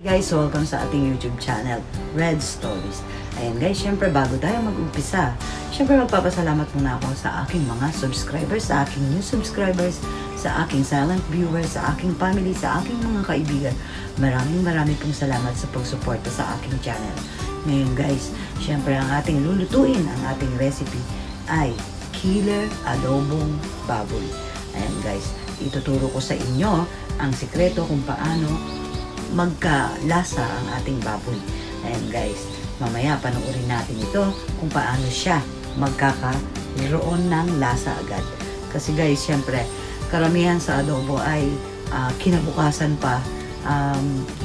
Guys, welcome sa ating YouTube channel, Red Stories. Ayan guys, syempre bago tayo mag-umpisa, syempre magpapasalamat muna ako sa aking mga subscribers, sa aking new subscribers, sa aking silent viewers, sa aking family, sa aking mga kaibigan. Maraming pong salamat sa pagsuporta sa aking channel. Ngayon guys, syempre ang ating lulutuin, ang ating recipe ay killer adobong baboy. Ayan guys, ituturo ko sa inyo ang sikreto kung paano magkalasa ang ating baboy. Ayan guys, mamaya panoorin natin ito kung paano siya magkakaroon ng lasa agad. Kasi guys, syempre, karamihan sa adobo ay kinabukasan pa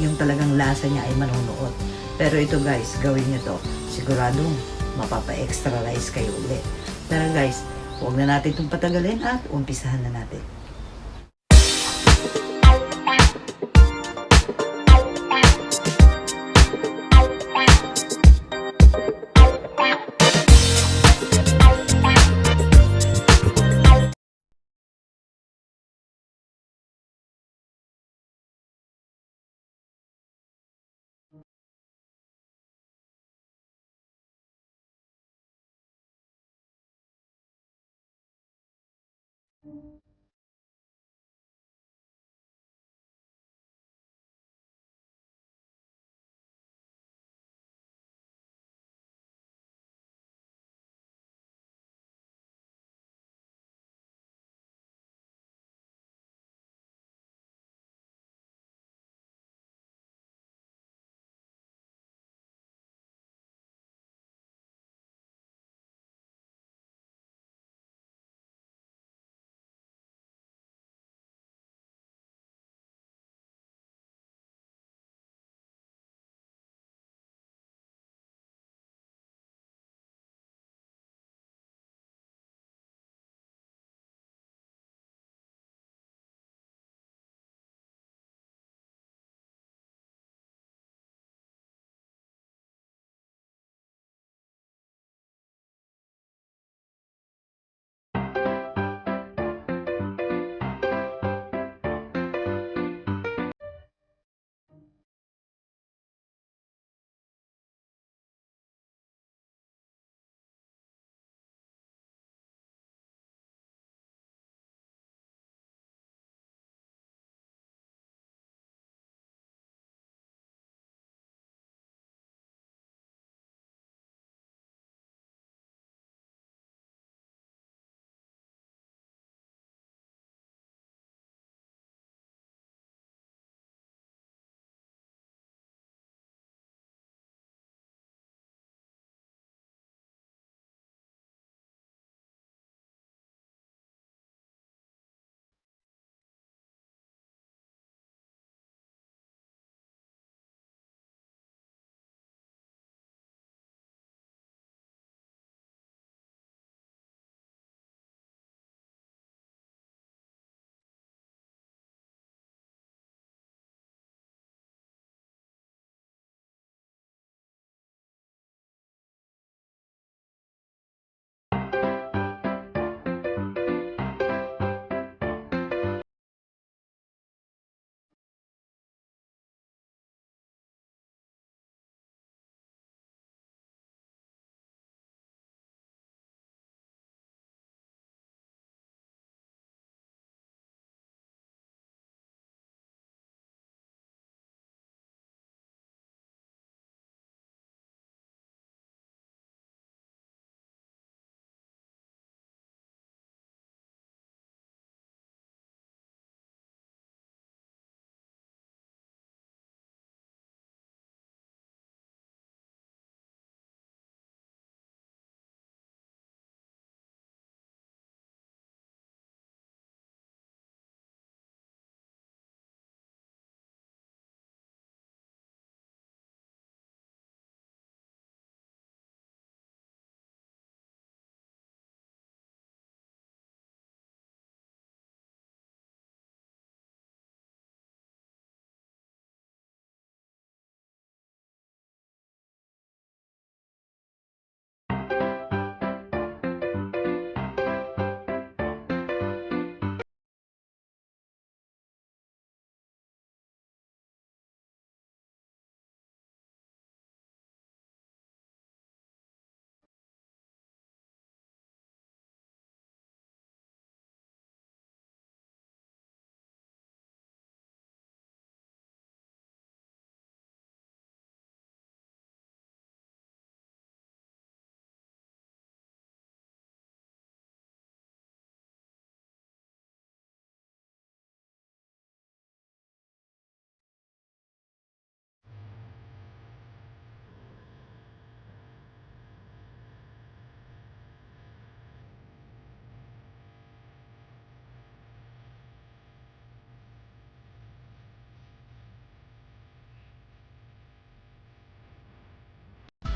yung talagang lasa niya ay manunuot. Pero ito guys, gawin nyo to. Siguradong mapapa-extra rice kayo ulit. Tara guys, huwag na natin itong patagalin at umpisahan na natin.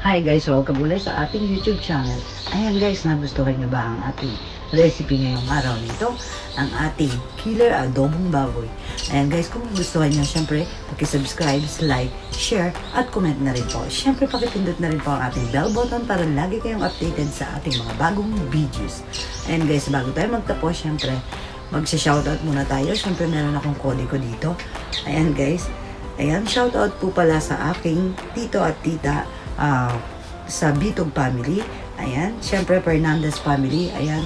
Hi guys, welcome ulit sa ating YouTube channel. Ayan guys, nagustuhan nyo ba ang ating recipe ngayong araw nito? Ang ating killer adobong baboy. Ayan guys, kung gustuhan nyo, syempre, pakisubscribe, like, share, at comment na rin po. Syempre, pakipindot na rin po ang ating bell button para lagi kayong updated sa ating mga bagong videos. Ayan guys, bago tayo magtapos, syempre, magsha-shoutout muna tayo. Syempre, meron akong kode ko dito. Ayan guys, ayan, shoutout po pala sa aking tito at tita sa Bitog family. Ayan, syempre Fernandez family. Ayan,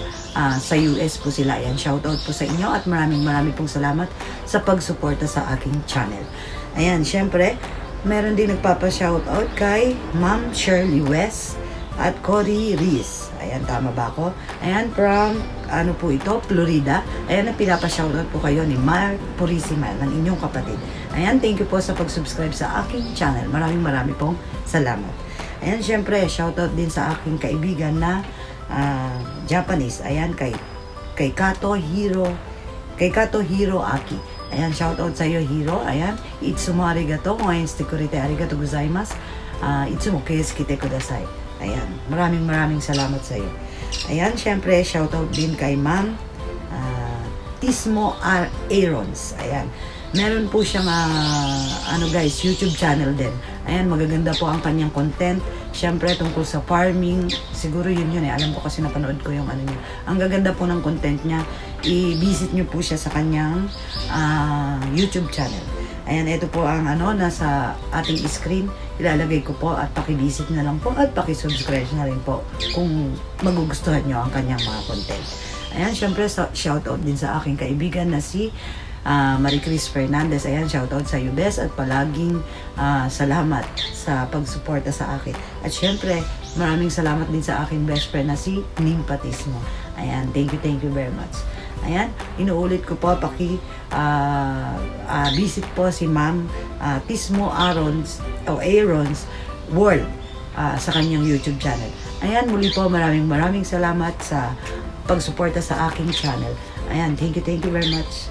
sa US po sila. Ayan, shoutout po sa inyo at maraming pong salamat sa pagsuporta sa aking channel. Ayan, syempre, meron din nagpapa-shoutout kay Ma'am Shirley West at Cory Reese. Ayan, tama ba ako? Ayan, from, ano po ito, Florida. Ayan, ang pinapa-shoutout po kayo ni Mark Purisima, ng inyong kapatid. Ayan, thank you po sa pag-subscribe sa aking channel. Maraming pong salamat. Ayan, syempre, shoutout din sa aking kaibigan na Japanese. Ayan, kay Kato Hiro Aki. Ayan, shoutout sa iyo, Hiro. Ayan, itsumo arigato, oenshite kurete arigato gozaimasu. Itsumo keisukite kudasai. Ayan, maraming salamat sa iyo. Ayan, syempre, shoutout din kay Ma'am Tismo R. Aarons. Ayan, meron po siyang guys, YouTube channel din. Ayan, magaganda po ang kanyang content. Syempre, tungkol sa farming. Siguro yun eh. Alam ko kasi napanood ko yung ano niya. Ang gaganda po ng content niya. I-visit niyo po siya sa kanyang YouTube channel. Ayan, ito po ang nasa ating screen. Ilalagay ko po at paki-visit na lang po at paki-subscribe na rin po kung magugustuhan niyo ang kanyang mga content. Ayan, syempre, shoutout din sa aking kaibigan na si Marie Chris Fernandez. Ayan, shoutout sa iyo, Bes, at palaging salamat sa pagsuporta sa akin. At syempre, maraming salamat din sa aking best friend na si Ning Patismo. Ayan, thank you very much. Ayan, inuulit ko po, visit po si Ma'am Tismo Aarons World sa kanyang YouTube channel. Ayan, muli po, maraming salamat sa pagsuporta sa aking channel. Ayan, thank you very much.